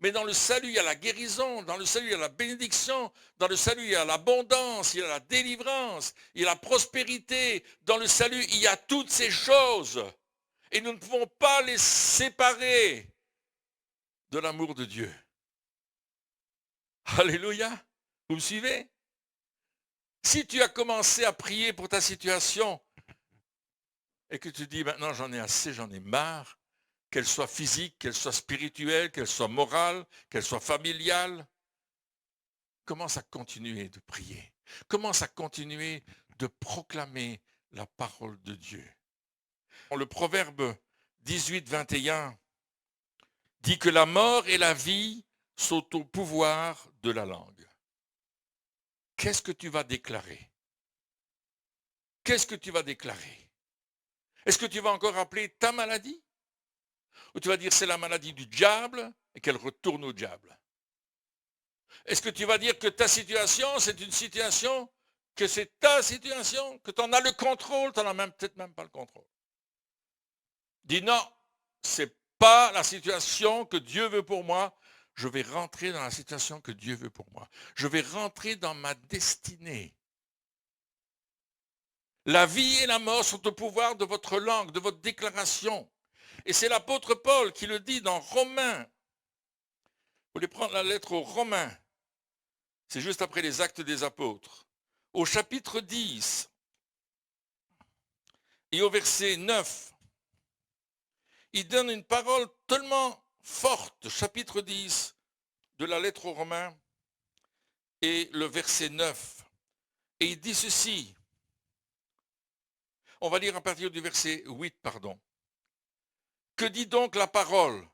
mais dans le salut, il y a la guérison, dans le salut, il y a la bénédiction, dans le salut, il y a l'abondance, il y a la délivrance, il y a la prospérité. Dans le salut, il y a toutes ces choses. Et nous ne pouvons pas les séparer de l'amour de Dieu. Alléluia. Vous me suivez? Si tu as commencé à prier pour ta situation et que tu dis maintenant j'en ai assez, j'en ai marre, qu'elle soit physique, qu'elle soit spirituelle, qu'elle soit morale, qu'elle soit familiale, commence à continuer de prier. Commence à continuer de proclamer la parole de Dieu. Le proverbe 18, 21 dit que la mort et la vie sont au pouvoir de la langue. Qu'est-ce que tu vas déclarer? Qu'est-ce que tu vas déclarer? Est-ce que tu vas encore appeler ta maladie? Ou tu vas dire c'est la maladie du diable et qu'elle retourne au diable? Est-ce que tu vas dire que ta situation, c'est une situation, que c'est ta situation, que tu en as le contrôle, tu n'en as même peut-être même pas le contrôle? Dis non, c'est pas la situation que Dieu veut pour moi. Je vais rentrer dans la situation que Dieu veut pour moi. Je vais rentrer dans ma destinée. La vie et la mort sont au pouvoir de votre langue, de votre déclaration. Et c'est l'apôtre Paul qui le dit dans Romains. Vous voulez prendre la lettre aux Romains. C'est juste après les Actes des Apôtres. Au chapitre 10 et au verset 9, il donne une parole tellement forte, chapitre 10 de la lettre aux Romains et le verset 9. Et il dit ceci. On va lire à partir du verset 8, pardon. Que dit donc la parole?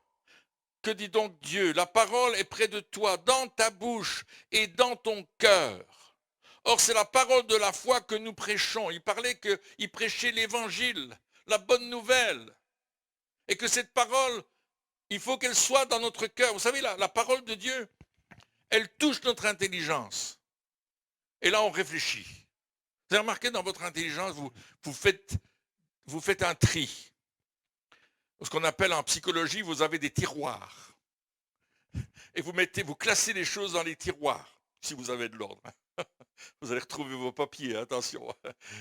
Que dit donc Dieu? La parole est près de toi, dans ta bouche et dans ton cœur. Or, c'est la parole de la foi que nous prêchons. Il prêchait l'évangile, la bonne nouvelle. Et que cette parole, il faut qu'elle soit dans notre cœur. Vous savez, la parole de Dieu, elle touche notre intelligence. Et là, on réfléchit. Vous avez remarqué, dans votre intelligence, vous faites un tri. Ce qu'on appelle en psychologie, vous avez des tiroirs. Et vous classez les choses dans les tiroirs, si vous avez de l'ordre. Vous allez retrouver vos papiers, attention.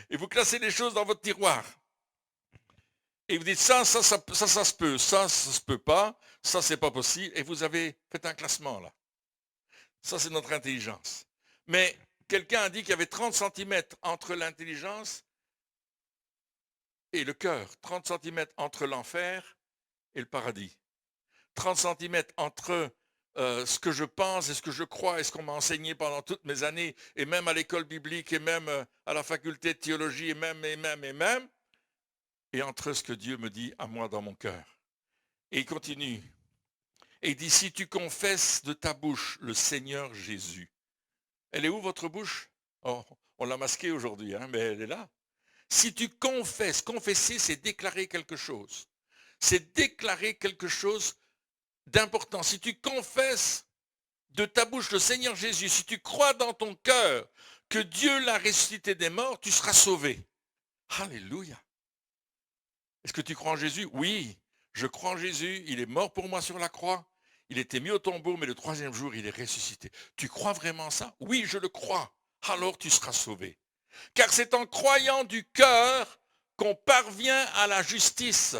Et vous classez les choses dans votre tiroir. Et vous dites ça se peut, ça se peut pas, ça c'est pas possible. Et vous avez fait un classement là. Ça c'est notre intelligence. Mais quelqu'un a dit qu'il y avait 30 centimètres entre l'intelligence et le cœur. 30 centimètres entre l'enfer et le paradis. 30 centimètres entre ce que je pense et ce que je crois et ce qu'on m'a enseigné pendant toutes mes années, et même à l'école biblique, et même à la faculté de théologie, et même, et entre ce que Dieu me dit à moi dans mon cœur. Et il continue. Et il dit, si tu confesses de ta bouche le Seigneur Jésus. Elle est où votre bouche? Oh, on l'a masquée aujourd'hui, hein, mais elle est là. Si tu confesses, confesser, c'est déclarer quelque chose. C'est déclarer quelque chose d'important. Si tu confesses de ta bouche le Seigneur Jésus, si tu crois dans ton cœur que Dieu l'a ressuscité des morts, tu seras sauvé. Alléluia. Est-ce que tu crois en Jésus? Oui, je crois en Jésus. Il est mort pour moi sur la croix. Il était mis au tombeau, mais le troisième jour, il est ressuscité. Tu crois vraiment ça? Oui, je le crois. Alors tu seras sauvé. Car c'est en croyant du cœur qu'on parvient à la justice.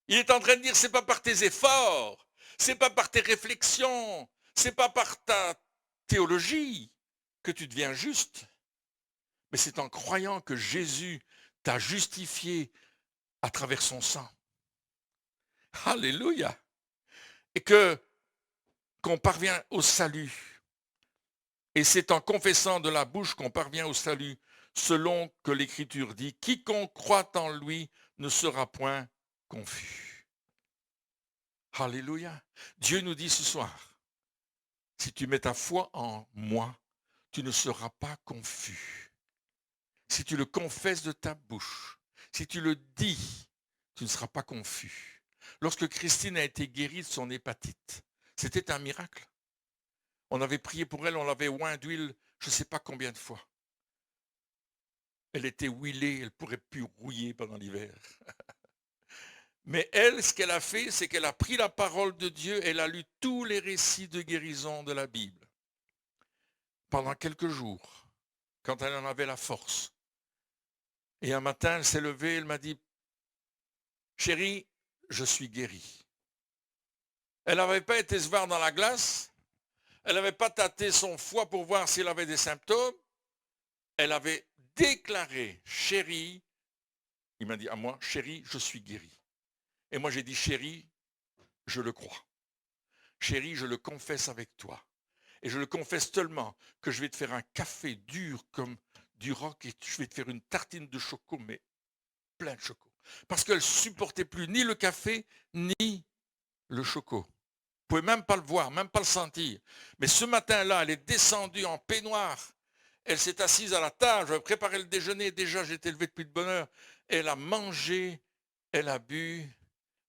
Il est en train de dire, c'est pas par tes efforts, c'est pas par tes réflexions, c'est pas par ta théologie que tu deviens juste, mais c'est en croyant que Jésus t'a justifié à travers son sang. Alléluia. Et qu'on parvient au salut. Et c'est en confessant de la bouche qu'on parvient au salut, selon que l'Écriture dit, quiconque croit en lui ne sera point confus. Alléluia. Dieu nous dit ce soir, si tu mets ta foi en moi, tu ne seras pas confus. Si tu le confesses de ta bouche, si tu le dis, tu ne seras pas confus. Lorsque Christine a été guérie de son hépatite, c'était un miracle. On avait prié pour elle, on l'avait oint d'huile, je ne sais pas combien de fois. Elle était huilée, elle ne pourrait plus rouiller pendant l'hiver. Mais elle, ce qu'elle a fait, c'est qu'elle a pris la parole de Dieu, elle a lu tous les récits de guérison de la Bible pendant quelques jours, quand elle en avait la force. Et un matin, elle s'est levée, elle m'a dit, chérie, je suis guérie. Elle n'avait pas été se voir dans la glace, elle n'avait pas tâté son foie pour voir s'il avait des symptômes, elle avait déclaré, chérie, il m'a dit à moi, chérie, je suis guérie. Et moi j'ai dit, chérie, je le crois. Chérie, je le confesse avec toi. Et je le confesse tellement que je vais te faire un café dur comme du roc et je vais te faire une tartine de choco, mais plein de choco. Parce qu'elle ne supportait plus ni le café, ni le choco. Vous ne pouvez même pas le voir, même pas le sentir. Mais ce matin-là, elle est descendue en peignoir. Elle s'est assise à la table, j'avais préparé le déjeuner, déjà j'étais levé depuis de bonne heure. Elle a mangé, elle a bu,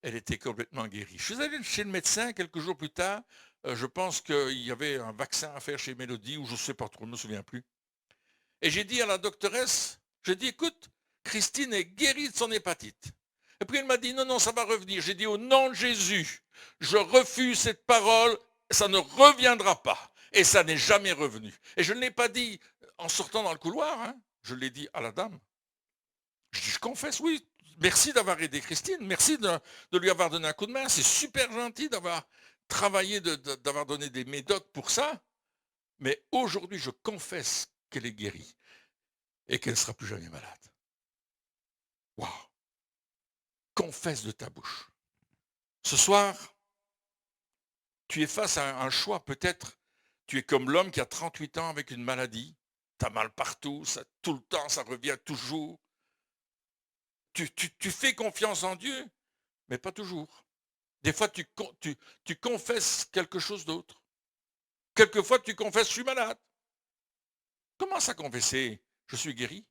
elle était complètement guérie. Je suis allé chez le médecin quelques jours plus tard. Je pense qu'il y avait un vaccin à faire chez Mélodie, ou je ne sais pas trop, je ne me souviens plus. Et j'ai dit à la doctoresse, j'ai dit, écoute, Christine est guérie de son hépatite. Et puis elle m'a dit, non, non, ça va revenir. J'ai dit, au nom de Jésus, je refuse cette parole, ça ne reviendra pas. Et ça n'est jamais revenu. Et je ne l'ai pas dit en sortant dans le couloir, hein. Je l'ai dit à la dame. Je dis, je confesse, oui, merci d'avoir aidé Christine, merci de lui avoir donné un coup de main, c'est super gentil d'avoir travaillé, d'avoir donné des médocs pour ça. Mais aujourd'hui, je confesse qu'elle est guérie et qu'elle ne sera plus jamais malade. Waouh! Confesse de ta bouche. Ce soir, tu es face à un choix, peut-être. Tu es comme l'homme qui a 38 ans avec une maladie. Tu as mal partout, ça, tout le temps, ça revient toujours. Tu fais confiance en Dieu, mais pas toujours. Des fois, tu confesses quelque chose d'autre. Quelquefois, tu confesses, je suis malade. Commence à confesser, je suis guéri.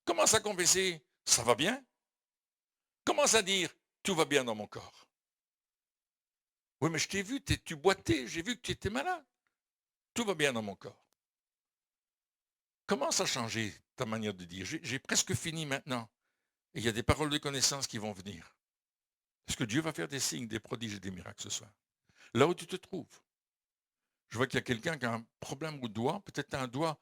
Commence à confesser, ça va bien. Commence à dire, tout va bien dans mon corps. Oui, mais je t'ai vu, tu boitais, j'ai vu que tu étais malade. Tout va bien dans mon corps. Commence à changer ta manière de dire. J'ai presque fini maintenant. Et il y a des paroles de connaissance qui vont venir. Parce que Dieu va faire des signes, des prodiges et des miracles ce soir. Là où tu te trouves. Je vois qu'il y a quelqu'un qui a un problème au doigt, peut-être un doigt,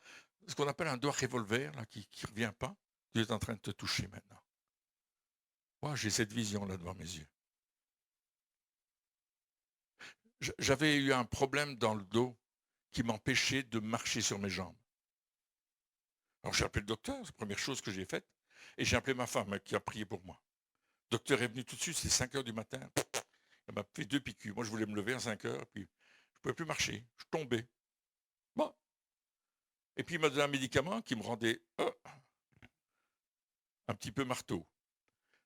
ce qu'on appelle un doigt revolver, là, qui ne revient pas. Dieu est en train de te toucher maintenant. Moi, j'ai cette vision-là devant mes yeux. J'avais eu un problème dans le dos qui m'empêchait de marcher sur mes jambes. Alors j'ai appelé le docteur, c'est la première chose que j'ai faite, et j'ai appelé ma femme qui a prié pour moi. Le docteur est venu tout de suite, c'est 5 heures du matin. Elle m'a fait 2 piqûres. Moi, je voulais me lever à 5 heures, puis je ne pouvais plus marcher. Je tombais. Bon. Et puis, il m'a donné un médicament qui me rendait un petit peu marteau.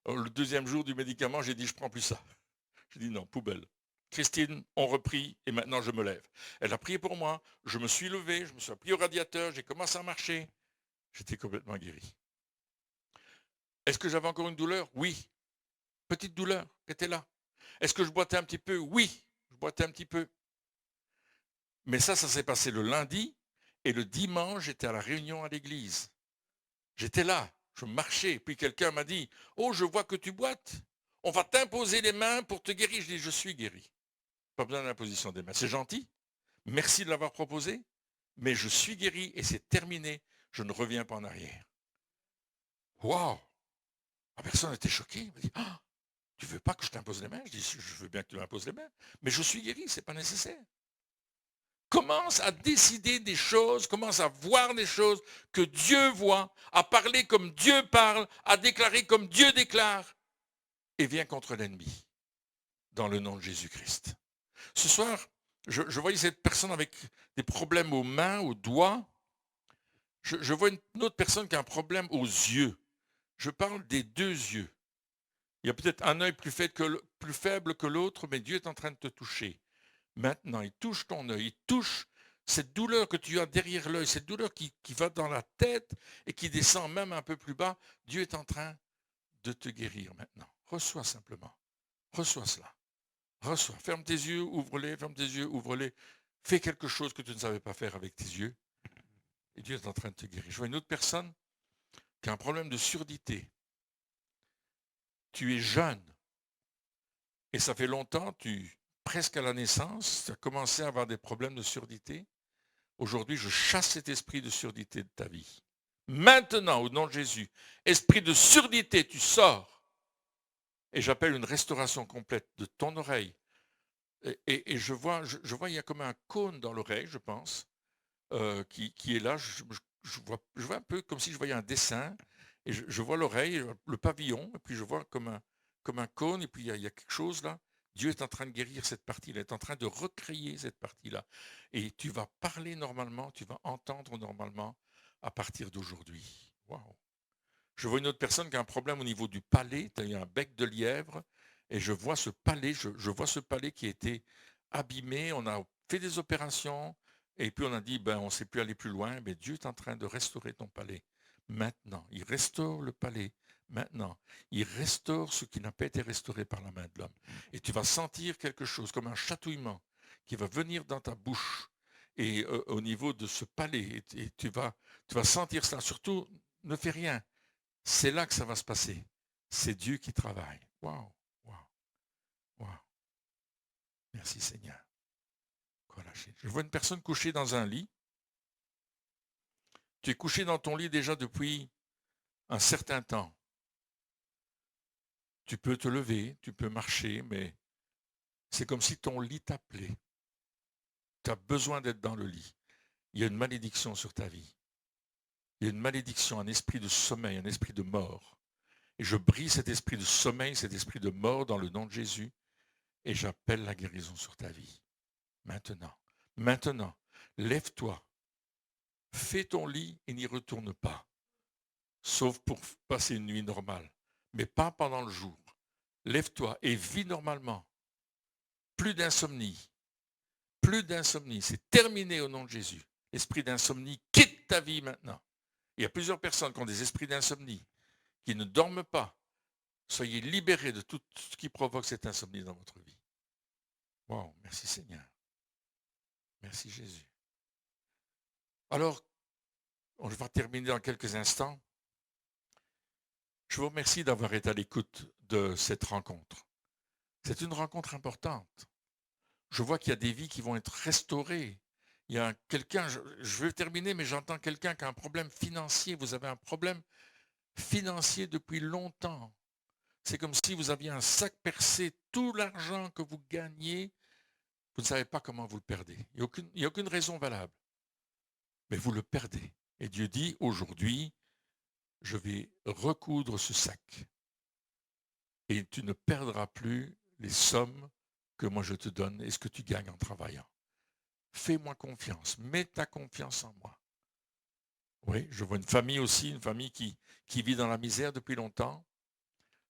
Alors, le deuxième jour du médicament, j'ai dit, je ne prends plus ça. J'ai dit, non, poubelle. Christine, on reprit, et maintenant, je me lève. Elle a prié pour moi. Je me suis levé, je me suis appuyé au radiateur, j'ai commencé à marcher. J'étais complètement guéri. Est-ce que j'avais encore une douleur? Oui. Petite douleur qui était là. Est-ce que je boitais un petit peu? Oui, je boitais un petit peu. Mais ça s'est passé le lundi, et le dimanche, j'étais à la réunion à l'église. J'étais là, je marchais, puis quelqu'un m'a dit, oh, je vois que tu boites. On va t'imposer les mains pour te guérir. Je dis, je suis guéri. Pas besoin de l'imposition des mains. C'est gentil. Merci de l'avoir proposé, mais je suis guéri et c'est terminé. Je ne reviens pas en arrière. Waouh! La personne était choquée. Elle m'a dit, ah, tu veux pas que je t'impose les mains? Je dis, je veux bien que tu m'imposes les mains, mais je suis guéri, c'est pas nécessaire. Commence à décider des choses, commence à voir des choses que Dieu voit, à parler comme Dieu parle, à déclarer comme Dieu déclare, et viens contre l'ennemi, dans le nom de Jésus-Christ. Ce soir, je voyais cette personne avec des problèmes aux mains, aux doigts. Je vois une autre personne qui a un problème aux yeux. Je parle des 2 yeux. Il y a peut-être un œil plus faible que l'autre, mais Dieu est en train de te toucher. Maintenant, il touche ton œil, il touche cette douleur que tu as derrière l'œil, cette douleur qui va dans la tête et qui descend même un peu plus bas. Dieu est en train de te guérir maintenant. Reçois simplement. Reçois cela. Reçois. Ferme tes yeux, ouvre-les, ferme tes yeux, ouvre-les. Fais quelque chose que tu ne savais pas faire avec tes yeux. Et Dieu est en train de te guérir. Je vois une autre personne qui a un problème de surdité, tu es jeune, et ça fait longtemps, presque à la naissance, tu as commencé à avoir des problèmes de surdité. Aujourd'hui, je chasse cet esprit de surdité de ta vie. Maintenant, au nom de Jésus, esprit de surdité, tu sors. Et j'appelle une restauration complète de ton oreille. Et je vois, il y a comme un cône dans l'oreille, je pense, qui est là. Je vois un peu comme si je voyais un dessin. Et je vois l'oreille, le pavillon, et puis je vois comme un cône, et puis il y a quelque chose là. Dieu est en train de guérir cette partie-là, il est en train de recréer cette partie-là. Et tu vas parler normalement, tu vas entendre normalement à partir d'aujourd'hui. Waouh! Je vois une autre personne qui a un problème au niveau du palais, tu as eu un bec de lièvre, et je vois ce palais, je vois ce palais qui a été abîmé, on a fait des opérations, et puis on a dit, ben, on ne sait plus aller plus loin, mais Dieu est en train de restaurer ton palais. Maintenant, il restaure le palais. Maintenant, il restaure ce qui n'a pas été restauré par la main de l'homme. Et tu vas sentir quelque chose, comme un chatouillement, qui va venir dans ta bouche, et au niveau de ce palais, et tu vas sentir cela. Surtout, ne fais rien. C'est là que ça va se passer. C'est Dieu qui travaille. Waouh, waouh, waouh. Merci Seigneur. Je vois une personne couchée dans un lit. Tu es couché dans ton lit déjà depuis un certain temps. Tu peux te lever, tu peux marcher, mais c'est comme si ton lit t'appelait. Tu as besoin d'être dans le lit. Il y a une malédiction sur ta vie. Il y a une malédiction, un esprit de sommeil, un esprit de mort. Et je brise cet esprit de sommeil, cet esprit de mort dans le nom de Jésus. Et j'appelle la guérison sur ta vie. Maintenant, lève-toi, fais ton lit et n'y retourne pas, sauf pour passer une nuit normale, mais pas pendant le jour. Lève-toi et vis normalement. Plus d'insomnie, c'est terminé au nom de Jésus. L'esprit d'insomnie quitte ta vie maintenant. Il y a plusieurs personnes qui ont des esprits d'insomnie, qui ne dorment pas. Soyez libérés de tout ce qui provoque cette insomnie dans votre vie. Wow, merci Seigneur. Merci Jésus. Alors, on va terminer dans quelques instants. Je vous remercie d'avoir été à l'écoute de cette rencontre. C'est une rencontre importante. Je vois qu'il y a des vies qui vont être restaurées. Il y a quelqu'un, je vais terminer, mais j'entends quelqu'un qui a un problème financier. Vous avez un problème financier depuis longtemps. C'est comme si vous aviez un sac percé. Tout l'argent que vous gagnez, vous ne savez pas comment vous le perdez. Il n'y a aucune raison valable. Mais vous le perdez. Et Dieu dit, aujourd'hui, je vais recoudre ce sac. Et tu ne perdras plus les sommes que moi je te donne et ce que tu gagnes en travaillant. Fais-moi confiance, mets ta confiance en moi. Oui, je vois une famille aussi, une famille qui vit dans la misère depuis longtemps.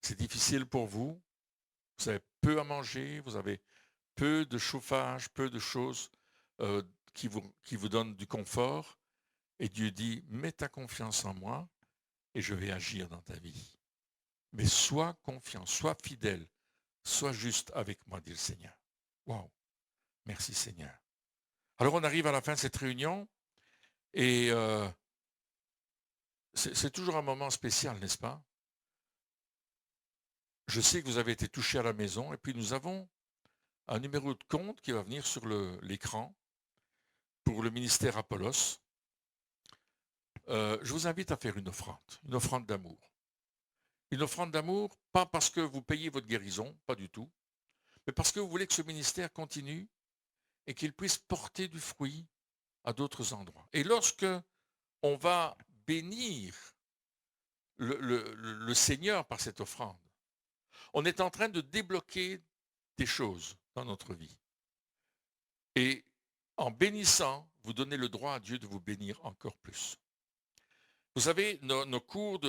C'est difficile pour vous. Vous avez peu à manger, vous avez peu de chauffage, peu de choses qui vous donnent du confort. Et Dieu dit, mets ta confiance en moi et je vais agir dans ta vie. Mais sois confiant, sois fidèle, sois juste avec moi, dit le Seigneur. Waouh! Merci Seigneur. Alors on arrive à la fin de cette réunion et c'est toujours un moment spécial, n'est-ce pas? Je sais que vous avez été touchés à la maison et puis nous avons un numéro de compte qui va venir sur l'écran pour le ministère Apollos. Je vous invite à faire une offrande d'amour. Une offrande d'amour, pas parce que vous payez votre guérison, pas du tout, mais parce que vous voulez que ce ministère continue et qu'il puisse porter du fruit à d'autres endroits. Et lorsque on va bénir le Seigneur par cette offrande, on est en train de débloquer des choses dans notre vie. Et en bénissant, vous donnez le droit à Dieu de vous bénir encore plus. Vous savez, nos cours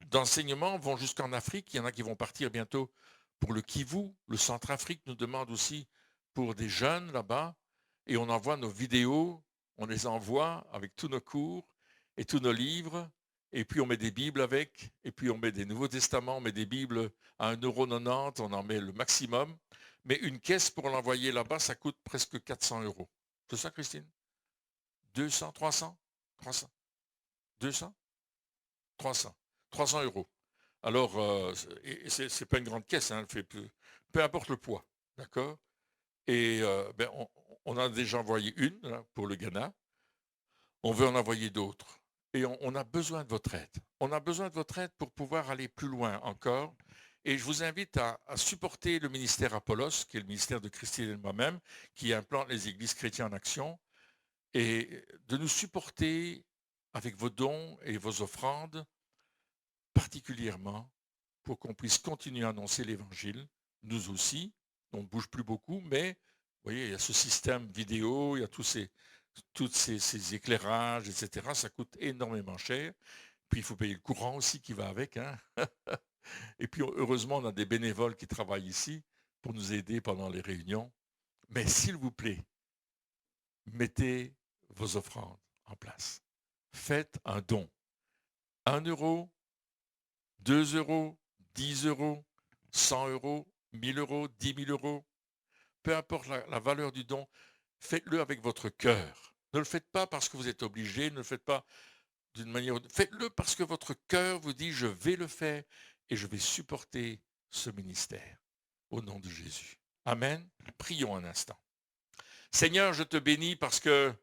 d'enseignement vont jusqu'en Afrique. Il y en a qui vont partir bientôt pour le Kivu. Le Centrafrique nous demande aussi pour des jeunes là-bas. Et on envoie nos vidéos, on les envoie avec tous nos cours et tous nos livres. Et puis on met des Bibles avec. Et puis on met des Nouveaux Testaments, on met des Bibles à 1,90 €. On en met le maximum. Mais une caisse pour l'envoyer là-bas, ça coûte presque 400 €. C'est ça, Christine? 200, 300? 300? 200? 300 euros. Alors, c'est pas une grande caisse, hein, elle fait peu importe le poids, d'accord? Et on a déjà envoyé une là, pour le Ghana. On veut en envoyer d'autres. Et on a besoin de votre aide. On a besoin de votre aide pour pouvoir aller plus loin encore. Et je vous invite à supporter le ministère Apollos, qui est le ministère de Christine et de moi-même, qui implante les églises chrétiennes en action, et de nous supporter avec vos dons et vos offrandes, particulièrement pour qu'on puisse continuer à annoncer l'Évangile, nous aussi. On ne bouge plus beaucoup, mais vous voyez, il y a ce système vidéo, il y a tous ces éclairages, etc. Ça coûte énormément cher. Puis il faut payer le courant aussi qui va avec, hein. Et puis heureusement, on a des bénévoles qui travaillent ici pour nous aider pendant les réunions. Mais s'il vous plaît, mettez vos offrandes en place. Faites un don. 1 euro, 2 euros, 10 euros, 100 euros, 1000 euros, 10 000 euros. Peu importe la valeur du don, faites-le avec votre cœur. Ne le faites pas parce que vous êtes obligé, ne le faites pas d'une manière... Faites-le parce que votre cœur vous dit, je vais le faire et je vais supporter ce ministère. Au nom de Jésus. Amen. Prions un instant. Seigneur, je te bénis parce que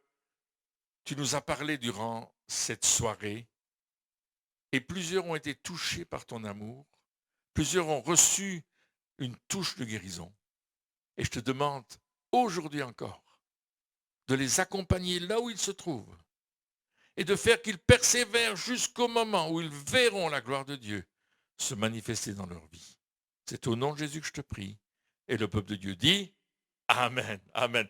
tu nous as parlé durant cette soirée et plusieurs ont été touchés par ton amour. Plusieurs ont reçu une touche de guérison. Et je te demande aujourd'hui encore de les accompagner là où ils se trouvent et de faire qu'ils persévèrent jusqu'au moment où ils verront la gloire de Dieu se manifester dans leur vie. C'est au nom de Jésus que je te prie. Et le peuple de Dieu dit Amen. Amen.